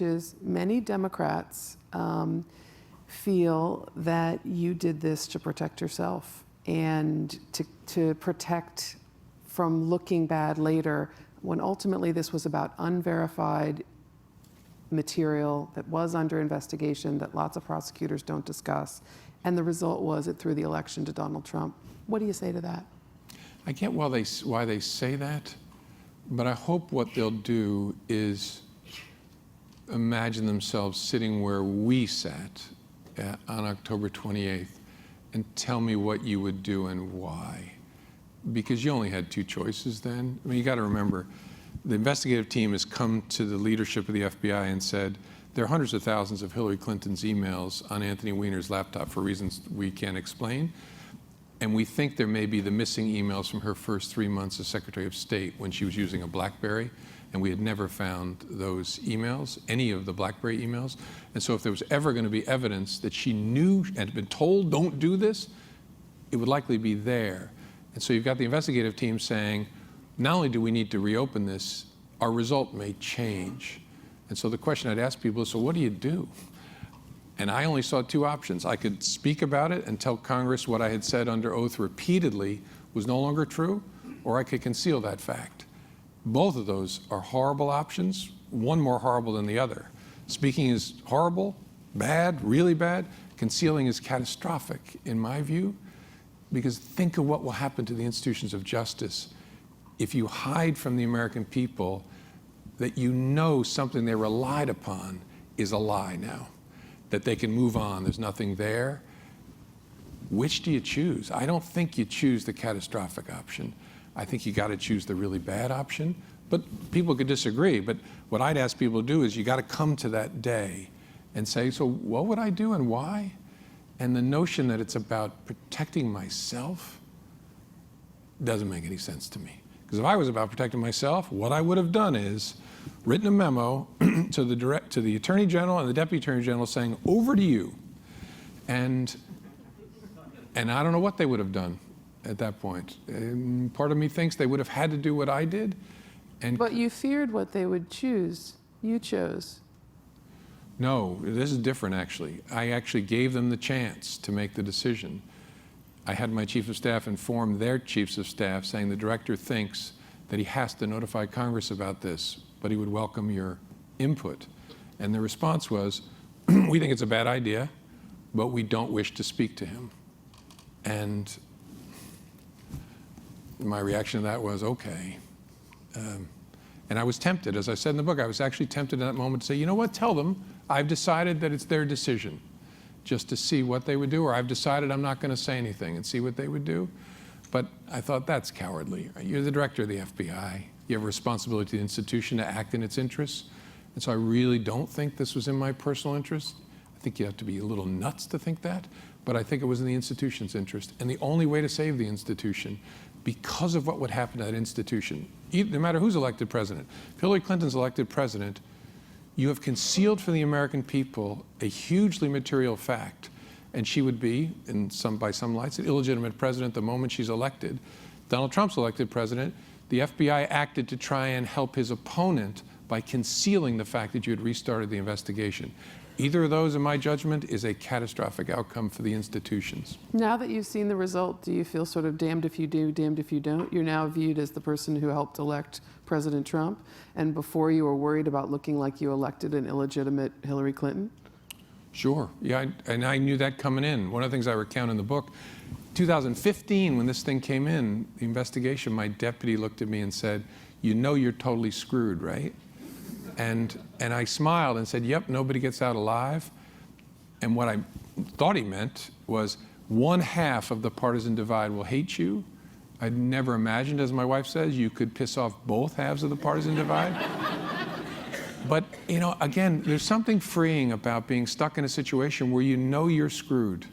is many Democrats feel that you did this to protect yourself and to protect from looking bad later, when ultimately this was about unverified material that was under investigation that lots of prosecutors don't discuss. And the result was it threw the election to Donald Trump. What do you say to that? I get why they say that, but I hope what they'll do is imagine themselves sitting where we sat on October 28th and tell me what you would do and why. Because you only had two choices then. I mean, you got to remember, the investigative team has come to the leadership of the FBI and said, there are hundreds of thousands of Hillary Clinton's emails on Anthony Weiner's laptop for reasons we can't explain. And we think there may be the missing emails from her first 3 months as Secretary of State when she was using a BlackBerry, and we had never found those emails, any of the BlackBerry emails. And so if there was ever going to be evidence that she knew and had been told, don't do this, it would likely be there. And so you've got the investigative team saying, not only do we need to reopen this, our result may change. And so the question I'd ask people is, so what do you do? And I only saw two options. I could speak about it and tell Congress what I had said under oath repeatedly was no longer true, or I could conceal that fact. Both of those are horrible options, one more horrible than the other. Speaking is horrible, bad, really bad. Concealing is catastrophic, in my view, because think of what will happen to the institutions of justice if you hide from the American people that you know something they relied upon is a lie now, that they can move on, there's nothing there. Which do you choose? I don't think you choose the catastrophic option. I think you got to choose the really bad option. But people could disagree. But what I'd ask people to do is you got to come to that day and say, so what would I do and why? And the notion that it's about protecting myself doesn't make any sense to me. Because if I was about protecting myself, what I would have done is written a memo to the Attorney General and the Deputy Attorney General saying, over to you. And I don't know what they would have done at that point. And part of me thinks they would have had to do what I did. But you feared what they would choose. You chose. No, this is different, actually. I actually gave them the chance to make the decision. I had my chief of staff inform their chiefs of staff saying the director thinks that he has to notify Congress about this, but he would welcome your input. And the response was, we think it's a bad idea, but we don't wish to speak to him. And my reaction to that was, okay. And I was tempted, as I said in the book, I was actually tempted in that moment to say, you know what, tell them I've decided that it's their decision, just to see what they would do, or I've decided I'm not going to say anything and see what they would do. But I thought, that's cowardly. You're the director of the FBI. You have a responsibility to the institution to act in its interests. And so I really don't think this was in my personal interest. I think you have to be a little nuts to think that. But I think it was in the institution's interest. And the only way to save the institution, because of what would happen to that institution, no matter who's elected president, if Hillary Clinton's elected president, you have concealed from the American people a hugely material fact. And she would be, by some lights, an illegitimate president the moment she's elected. Donald Trump's elected president. The FBI acted to try and help his opponent by concealing the fact that you had restarted the investigation. Either of those, in my judgment, is a catastrophic outcome for the institutions. Now that you've seen the result, do you feel sort of damned if you do, damned if you don't? You're now viewed as the person who helped elect President Trump, and before you were worried about looking like you elected an illegitimate Hillary Clinton? Sure, yeah, and I knew that coming in. One of the things I recount in the book, 2015, when this thing came in, the investigation, my deputy looked at me and said, you know you're totally screwed, right? And I smiled and said, yep, nobody gets out alive. And what I thought he meant was, one half of the partisan divide will hate you. I'd never imagined, as my wife says, you could piss off both halves of the partisan divide. But, you know, again, there's something freeing about being stuck in a situation where you know you're screwed.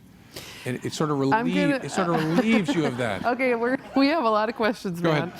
It sort of relieves you of that. Okay, we have a lot of questions, man. Go ahead.